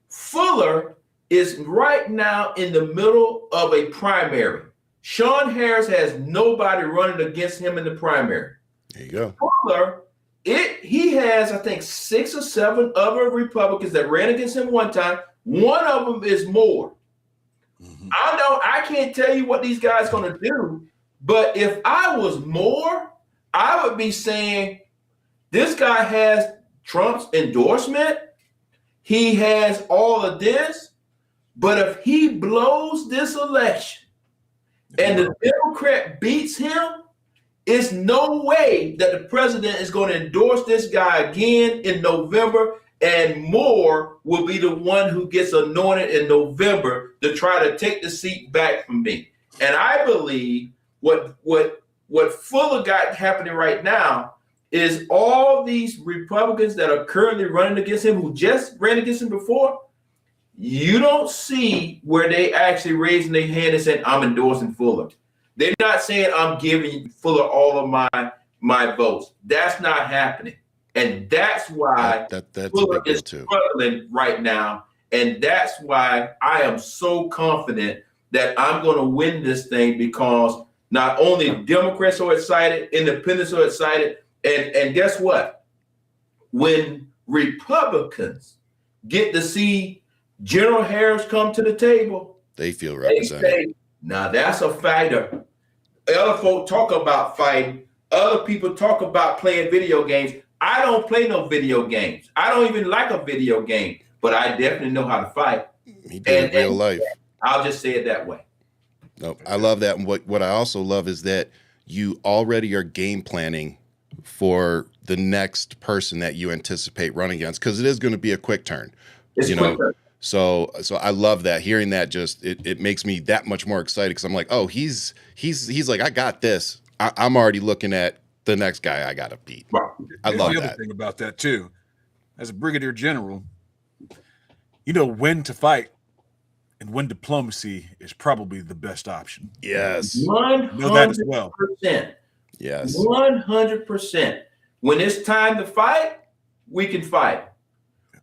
Fuller is right now in the middle of a primary. Shawn Harris has nobody running against him in the primary. There you go. Fuller, he has, I think, 6 or 7 other Republicans that ran against him one time. One of them is Moore. Mm-hmm. I can't tell you what these guys are going to do, but if I was Moore, I would be saying, this guy has Trump's endorsement. He has all of this, but if he blows this election and the Democrat beats him, it's no way that the president is going to endorse this guy again in November, and Moore will be the one who gets anointed in November to try to take the seat back from me. And I believe what Fuller got happening right now is all these Republicans that are currently running against him, who just ran against him before, you don't see where they actually raising their hand and saying, I'm endorsing Fuller. They're not saying I'm giving Fuller all of my votes. That's not happening. And that's why that's Fuller is struggling right now. And that's why I am so confident that I'm going to win this thing, because not only Democrats are excited, independents are excited, and guess what? When Republicans get to see General Harris come to the table, they feel represented. They say, now that's a fighter. Other folk talk about fighting. Other people talk about playing video games. I don't play no video games. I don't even like a video game, but I definitely know how to fight. He did in real life. I'll just say it that way. No, I love that. And what I also love is that you already are game planning for the next person that you anticipate running against, because it is going to be a quick turn. It's quick turn. So I love that. Hearing that, just it makes me that much more excited, because I'm like, oh, he's like, I got this. I'm already looking at the next guy I got to beat. Wow. I love the that. other thing about that too, as a brigadier general, you know when to fight and when diplomacy is probably the best option. Yes. 100%. Know that as well. Yes. 100%. When it's time to fight, we can fight.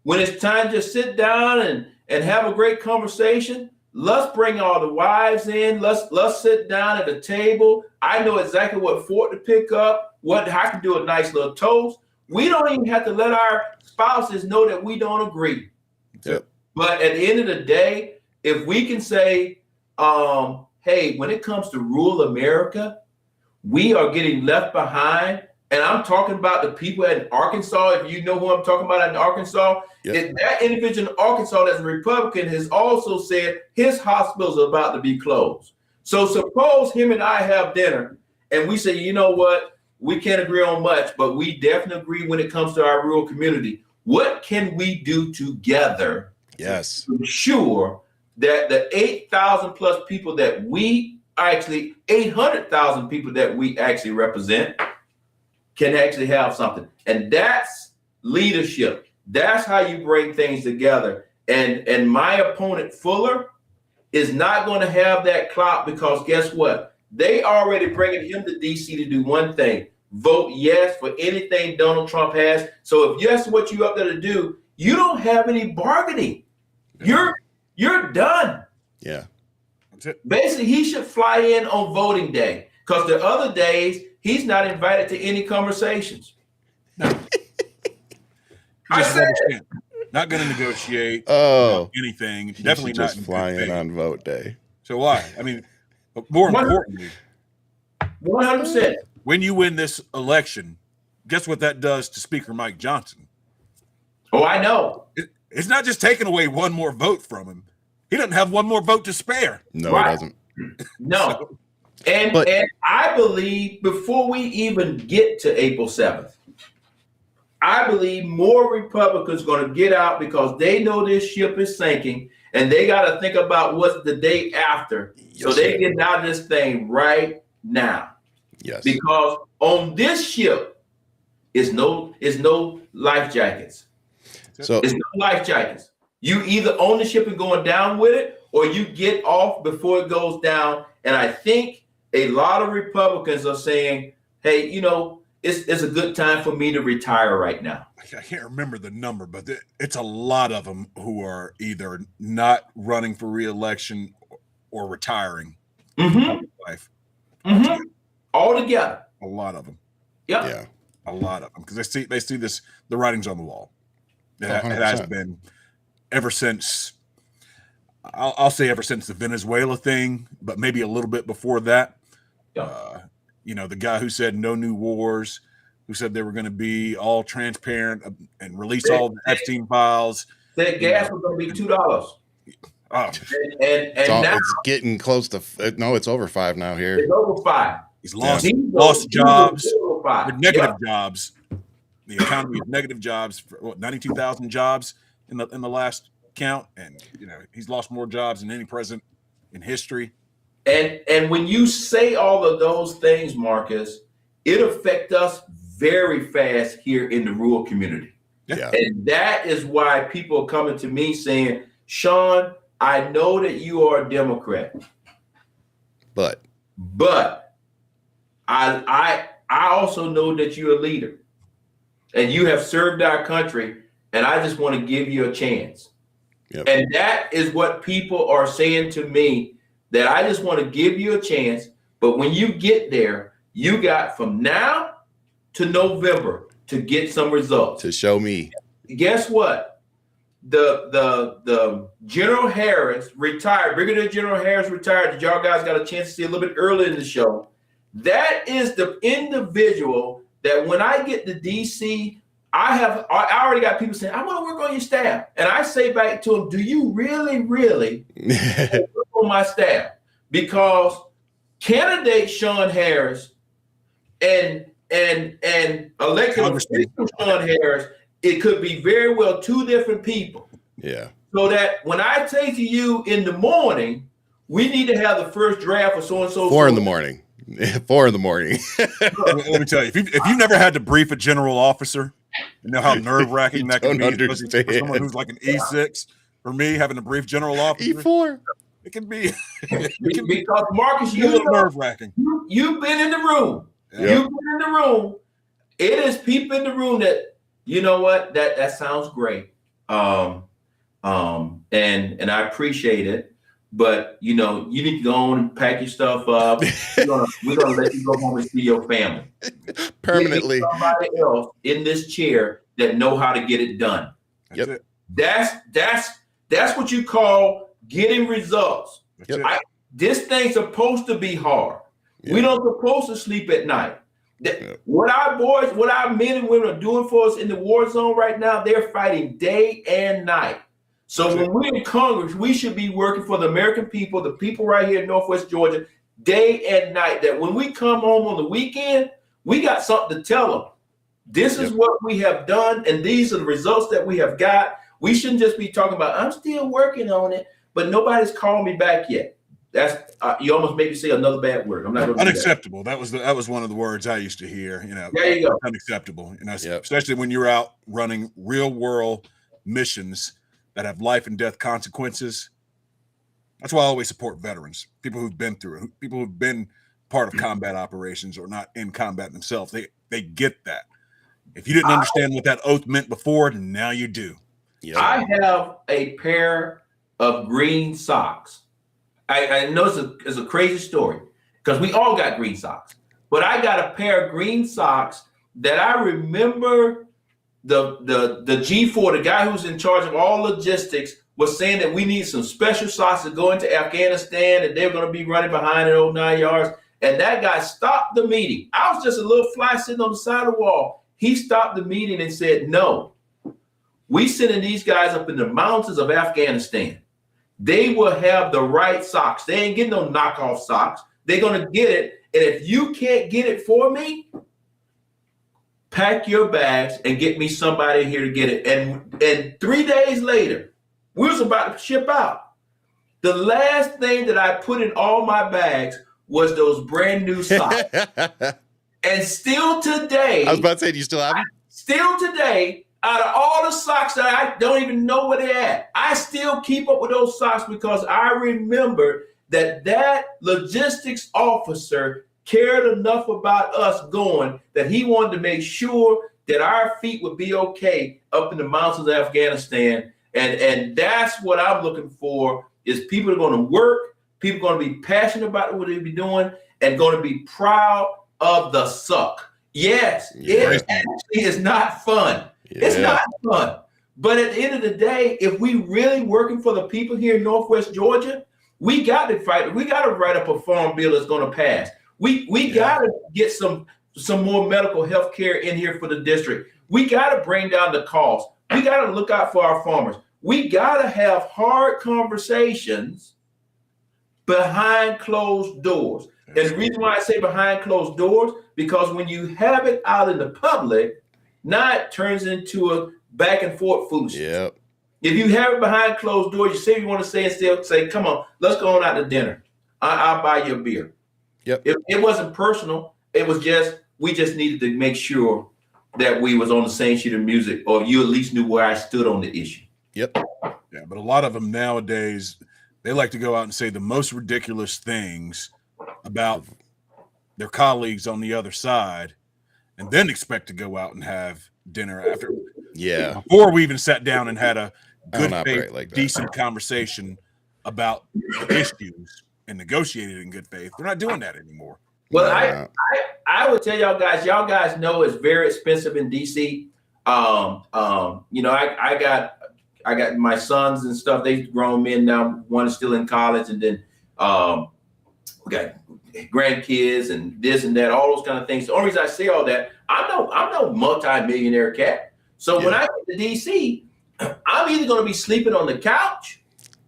When it's time to sit down and have a great conversation, let's bring all the wives in. Let's sit down at the table. I know exactly what fork to pick up, what I can do a nice little toast. We don't even have to let our spouses know that we don't agree. Yep. But at the end of the day, if we can say, hey, when it comes to rural America, we are getting left behind. And I'm talking about the people in Arkansas. If you know who I'm talking about in Arkansas, if that individual in Arkansas that's a Republican has also said his hospitals are about to be closed. So suppose him and I have dinner and we say, you know what, we can't agree on much, but we definitely agree when it comes to our rural community. What can we do together Yes. to ensure that the 8,000 plus people that we actually, 800,000 people that we actually represent can actually have something? And that's leadership. That's how you bring things together. And my opponent, Fuller, is not going to have that clout, because guess what? They already bringing him to DC to do one thing: vote yes for anything Donald Trump has. So if yes, what you up there to do, you don't have any bargaining. You're done. Yeah. That's it. Basically, he should fly in on voting day, because the other days he's not invited to any conversations. No. I said not going to negotiate Oh, anything. he Definitely should not just fly in on vote day. So why? I mean, but more importantly, 100%. when you win this election, guess what that does to Speaker Mike Johnson? Oh, I know. It's not just taking away one more vote from him. He doesn't have one more vote to spare. No, Right. he doesn't. No. And I believe before we even get to April 7th, I believe more Republicans are going to get out because they know this ship is sinking and they got to think about what's the day after. So they get out of this thing right now. Yes. Because on this ship is no life jackets. So It's no life jackets. You either own the ship and going down with it, or you get off before it goes down. And I think a lot of Republicans are saying, hey, you know, it's a good time for me to retire right now. I can't remember the number, but it's a lot of them who are either not running for re-election or retiring. Mm-hmm. Life. Mm-hmm. All together. A lot of them. Yep. Yeah. A lot of them. Because they see this, the writing's on the wall. It 100%. has been ever since, I'll say ever since the Venezuela thing, but maybe a little bit before that. Yeah. You know, the guy who said no new wars, who said they were going to be all transparent and release all the Epstein files. Said gas was going to be $2. Oh, And now it's getting close to no, it's over 5 now here. it's over 5. he's lost jobs, Over 5. negative jobs. The economy is negative jobs for 92,000 jobs in the last count, and you know he's lost more jobs than any president in history. And when you say all of those things, Marcus, it affects us very fast here in the rural community. Yeah. And that is why people are coming to me saying, Shawn, I know that you are a Democrat, But I also know that you're a leader and you have served our country, and I just want to give you a chance. Yep. And that is what people are saying to me, that I just want to give you a chance. But when you get there, you got from now to November to get some results. to show me. Guess what? The General Harris retired, Brigadier General Harris retired, that y'all guys got a chance to see a little bit earlier in the show. That is the individual that when I get to DC, I already got people saying, I want to work on your staff. And I say back to them, do you really work on my staff? Because candidate Shawn Harris and elected official Shawn Harris, it could be very well 2 different people. Yeah. So that when I say to you in the morning, we need to have the first draft of so-and-so. 4 in the morning. 4 in the morning. Let me tell you, if you've never had to brief a general officer, you know how nerve-wracking that can be, especially for someone who's like an E6. For me, having to brief general officer, E4. it can be because Marcus, a little nerve-wracking. You've been in the room. Yeah. You've been in the room. It is people in the room that, you know what, that sounds great. And I appreciate it. But you know, you need to go on and pack your stuff up. We're gonna let you go home and see your family Permanently. Somebody else in this chair that know how to get it done. Yep. That's what you call getting results. Yep. This thing's supposed to be hard. Yep. We don't supposed to sleep at night. What our men and women are doing for us in the war zone right now, they're fighting day and night. So when we're in Congress, we should be working for the American people, the people right here in Northwest Georgia, day and night, that when we come home on the weekend, we got something to tell them. This is what we have done, and these are the results that we have got. We shouldn't just be talking about, I'm still working on it, but nobody's called me back yet. That's you almost made me say another bad word. I'm not going to unacceptable. That was one of the words I used to hear. You know, there you go. Unacceptable. You know, especially when you're out running real world missions that have life and death consequences. That's why I always support veterans, people who've been through it, people who've been part of combat operations or not in combat themselves. They get that. If you didn't understand what that oath meant before, now you do. Yep. I have a pair of green socks. I know it's a crazy story because we all got green socks, but I got a pair of green socks that I remember the G4, the guy who's in charge of all logistics was saying that we need some special socks to go into Afghanistan, and they're going to be running behind in 09 yards. And that guy stopped the meeting. I was just a little fly sitting on the side of the wall. He stopped the meeting and said, no, we sending these guys up in the mountains of Afghanistan. They will have the right socks. They ain't getting no knockoff socks. They're going to get it. And if you can't get it for me, pack your bags and get me somebody here to get it. And 3 days later, we was about to ship out. The last thing that I put in all my bags was those brand new socks. And still today, I was about to say, do you still have them? Still today, out of all the socks that I don't even know where they're at, I still keep up with those socks because I remember that logistics officer cared enough about us going that he wanted to make sure that our feet would be okay up in the mountains of Afghanistan. And that's what I'm looking for, is people are going to work, people are going to be passionate about what they be doing, and going to be proud of the suck. Yes, it actually is not fun. Yeah. It's not fun. But at the end of the day, if we really working for the people here in Northwest Georgia, we got to fight. We got to write up a farm bill that's going to pass. We got to get some more medical health care in here for the district. We got to bring down the cost. We got to look out for our farmers. We got to have hard conversations behind closed doors. And the reason why I say behind closed doors, because when you have it out in the public, now it turns into a back and forth foolishness. Yep. If you have it behind closed doors, you say you want to say and still say, come on, let's go on out to dinner. I'll buy you a beer. Yep. It wasn't personal. It was just, we just needed to make sure that we was on the same sheet of music, or you at least knew where I stood on the issue. Yep. Yeah, but a lot of them nowadays, they like to go out and say the most ridiculous things about their colleagues on the other side, and then expect to go out and have dinner after. Yeah. Before we even sat down and had a good faith, like decent conversation about issues and negotiated in good faith. They're not doing that anymore. Well, I would tell y'all guys know it's very expensive in DC. I got my sons and stuff. They've grown men now. One is still in college, and then we got grandkids and this and that, all those kind of things. The only reason I say all that, I'm no multi-millionaire cat. So when I get to DC, I'm either going to be sleeping on the couch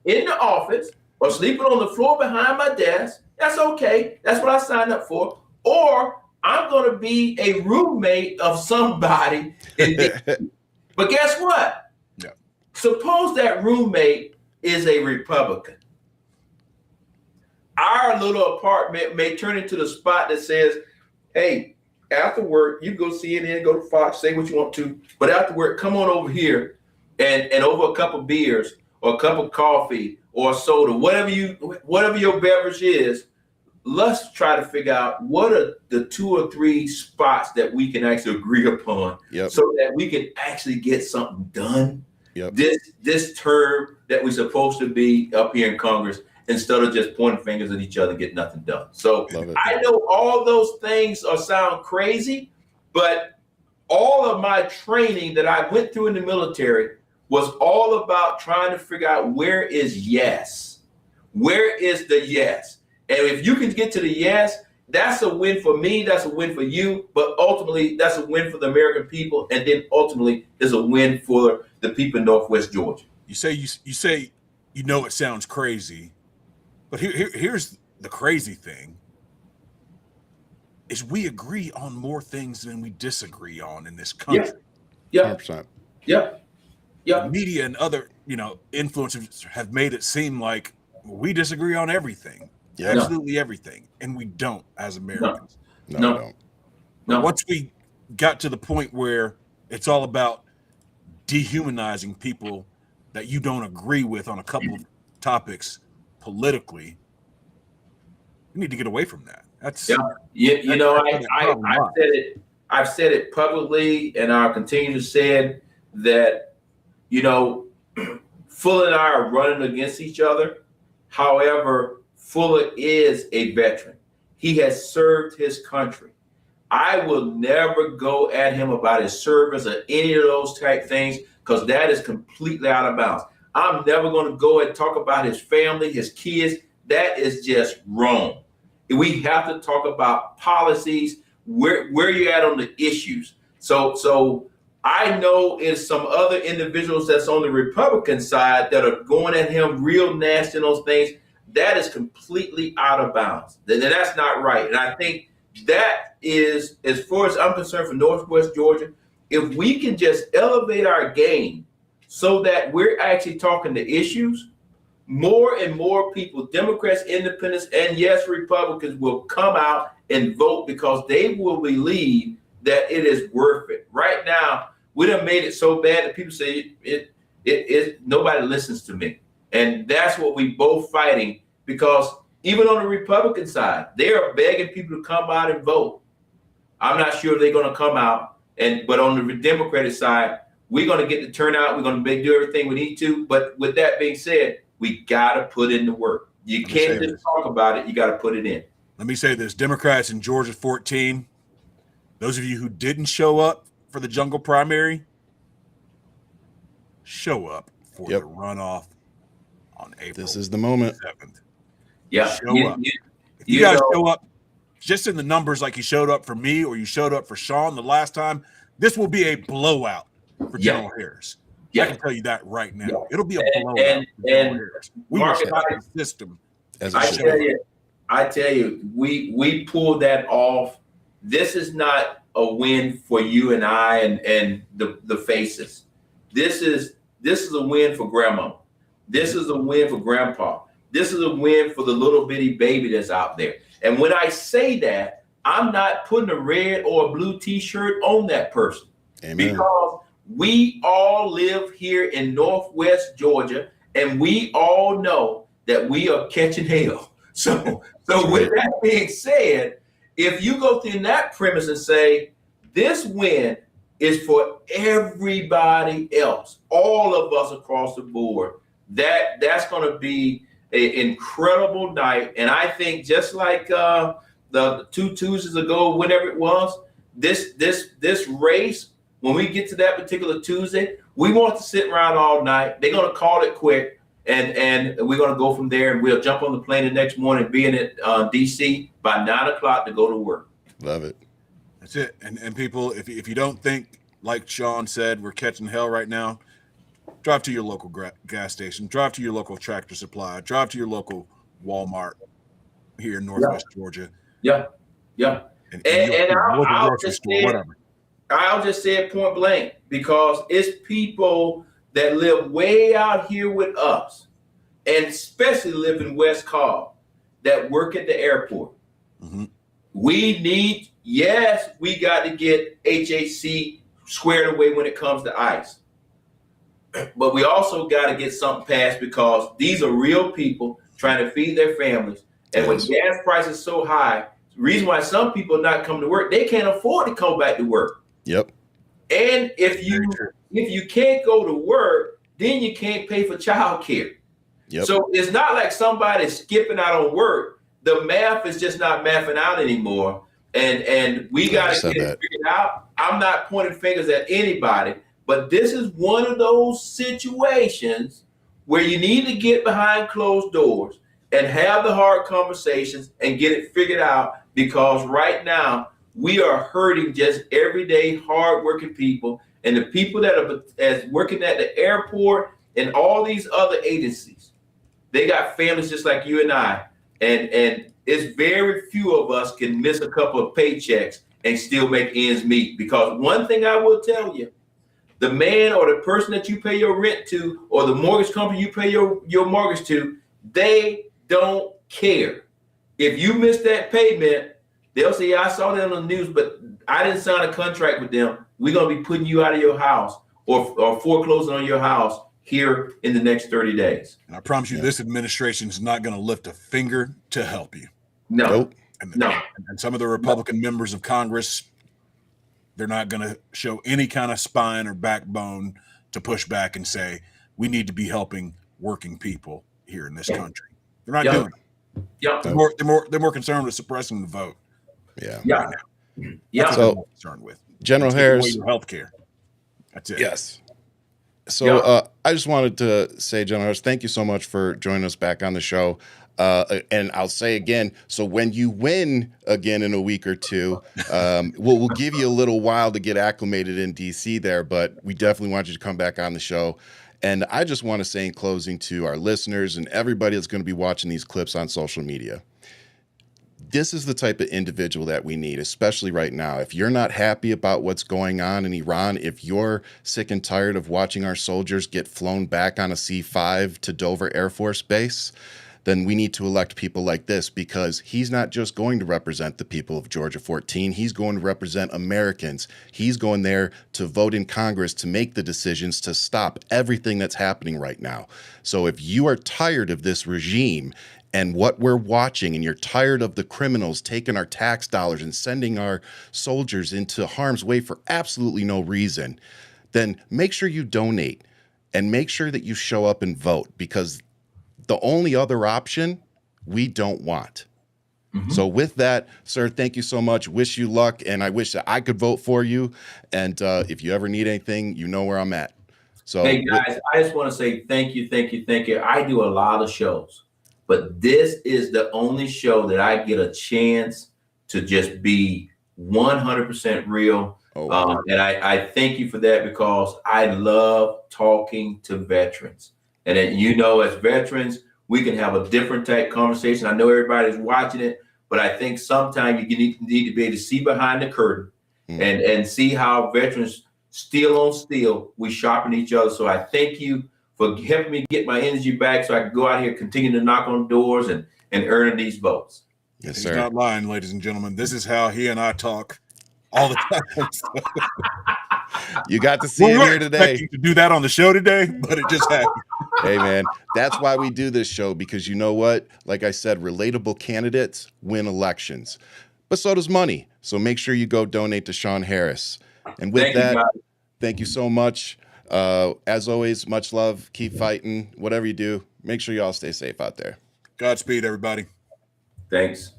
in the office or sleeping on the floor behind my desk. That's okay. That's what I signed up for. Or I'm going to be a roommate of somebody in DC. But guess what? Yeah. Suppose that roommate is a Republican. Our little apartment may turn into the spot that says, hey, after work, you go CNN, go to Fox, say what you want to, but after work, come on over here and over a cup of beers or a cup of coffee or soda, whatever your beverage is, let's try to figure out what are the 2 or 3 spots that we can actually agree upon, so that we can actually get something done. This term that we're supposed to be up here in Congress, instead of just pointing fingers at each other and get nothing done. So I know all those things sound crazy, but all of my training that I went through in the military was all about trying to figure out where is yes. Where is the yes? And if you can get to the yes, that's a win for me, that's a win for you, but ultimately that's a win for the American people, and then ultimately is a win for the people in Northwest Georgia. You say it sounds crazy. But here's the crazy thing, is we agree on more things than we disagree on in this country. Yeah. 100%. Yeah. The media and other, influencers have made it seem like we disagree on everything. Yeah. Absolutely everything. And we don't as Americans. No, we don't. No. Once we got to the point where it's all about dehumanizing people that you don't agree with on a couple of topics politically, we need to get away from that. I've said it publicly, and I'll continue to say it, that Fuller and I are running against each other. However, Fuller is a veteran. He has served his country. I will never go at him about his service or any of those type things, because that is completely out of bounds. I'm never going to go and talk about his family, his kids. That is just wrong. We have to talk about policies, where you're at on the issues. So I know it's some other individuals that's on the Republican side that are going at him real nasty on those things. That is completely out of bounds. That's not right. And I think that is, as far as I'm concerned, for Northwest Georgia, if we can just elevate our game so that we're actually talking the issues, more and more people, Democrats, independents, and yes, Republicans, will come out and vote because they will believe that it is worth it. Right now, we done made it so bad that people say nobody listens to me. And that's what we both fighting, because even on the Republican side, they are begging people to come out and vote. I'm not sure if they're going to come out, but on the Democratic side, we're going to get the turnout. We're going to do everything we need to. But with that being said, we got to put in the work. You can't just talk about it. You got to put it in. Let me say this. Democrats in Georgia 14, those of you who didn't show up for the jungle primary, show up for the runoff on April. This is the moment. 7th. Yeah. Show up. If you guys show up just in the numbers like you showed up for me or you showed up for Shawn the last time, this will be a blowout for General Harris. I can tell you that right now. It'll be a blowout for General Harris. We will stop the system. I tell you, we pulled that off. This is not a win for you and I and the faces. This is a win for grandma. This is a win for grandpa. This is a win for the little bitty baby that's out there. And when I say that, I'm not putting a red or a blue t-shirt on that person. Amen. Because we all live here in Northwest Georgia, and we all know that we are catching hell. So with that being said, if you go through that premise and say, this win is for everybody else, all of us across the board, that's going to be an incredible night. And I think just like the 2 Tuesdays ago, whenever it was, this race, when we get to that particular Tuesday, we want to sit around all night. They're going to call it quick, and we're going to go from there, and we'll jump on the plane the next morning, be in D.C. by 9 o'clock to go to work. Love it. That's it. And people, if you don't think, like Shawn said, we're catching hell right now, drive to your local gas station, drive to your local Tractor Supply, drive to your local Walmart here in Northwest Georgia. Yeah. And I'll just say it point blank, because it's people that live way out here with us, and especially live in West Cobb, that work at the airport. Mm-hmm. We got to get HAC squared away when it comes to ICE. But we also got to get something passed, because these are real people trying to feed their families. And when gas prices so high, the reason why some people are not coming to work, they can't afford to come back to work. Yep. And if you can't go to work, then you can't pay for child care. Yep. So it's not like somebody's skipping out on work. The math is just not mathing out anymore. And we got to get it figured out. I'm not pointing fingers at anybody, but this is one of those situations where you need to get behind closed doors and have the hard conversations and get it figured out, because right now we are hurting just everyday hardworking people, and the people that are working at the airport and all these other agencies. They got families just like you and I, and it's very few of us can miss a couple of paychecks and still make ends meet. Because one thing I will tell you, the man or the person that you pay your rent to, or the mortgage company you pay your mortgage to, they don't care. If you miss that payment, they'll say, I saw that on the news, but I didn't sign a contract with them. We're going to be putting you out of your house or foreclosing on your house here in the next 30 days. And I promise you, this administration is not going to lift a finger to help you. No. Nope. And some of the Republican members of Congress, they're not going to show any kind of spine or backbone to push back and say, we need to be helping working people here in this country. They're not doing it. Yeah. They're more concerned with suppressing the vote. Yeah. Yeah. That's what I'm more concerned with. General Harris, health care. That's it. Yes. So Yeah. I just wanted to say, John Harris, thank you so much for joining us back on the show. And I'll say again, so when you win again in a week or two, we'll give you a little while to get acclimated in DC there, but we definitely want you to come back on the show. And I just want to say in closing to our listeners and everybody that's going to be watching these clips on social media, this is the type of individual that we need, especially right now. If you're not happy about what's going on in Iran, if you're sick and tired of watching our soldiers get flown back on a C-5 to Dover Air Force Base, then we need to elect people like this, because he's not just going to represent the people of Georgia 14. He's going to represent Americans. He's going there to vote in Congress to make the decisions to stop everything that's happening right now. So if you are tired of this regime and what we're watching, and you're tired of the criminals taking our tax dollars and sending our soldiers into harm's way for absolutely no reason, then make sure you donate and make sure that you show up and vote, because the only other option we don't want. So with that, sir, thank you so much. Wish you luck, and I wish that I could vote for you. And if you ever need anything, you know where I'm at. So, hey guys, I just want to say thank you, thank you, thank you. I do a lot of shows, but this is the only show that I get a chance to just be 100% real. And I thank you for that, because I love talking to veterans. And then, as veterans, we can have a different type conversation. I know everybody's watching it, but I think sometimes you need to be able to see behind the curtain and see how veterans steel on steel, we sharpen each other. So I thank you for helping me get my energy back so I can go out here, continue to knock on doors and earn these votes. Yes, He's sir. not lying, ladies and gentlemen. This is how he and I talk all the time. You got to see it here today. Expecting to do that on the show today, but it just happened. Hey, man, that's why we do this show, because you know what? Like I said, relatable candidates win elections, but so does money. So make sure you go donate to Shawn Harris. And with that, thank you so much. As always, much love. Keep fighting. Whatever you do, make sure you all stay safe out there. Godspeed, everybody. Thanks.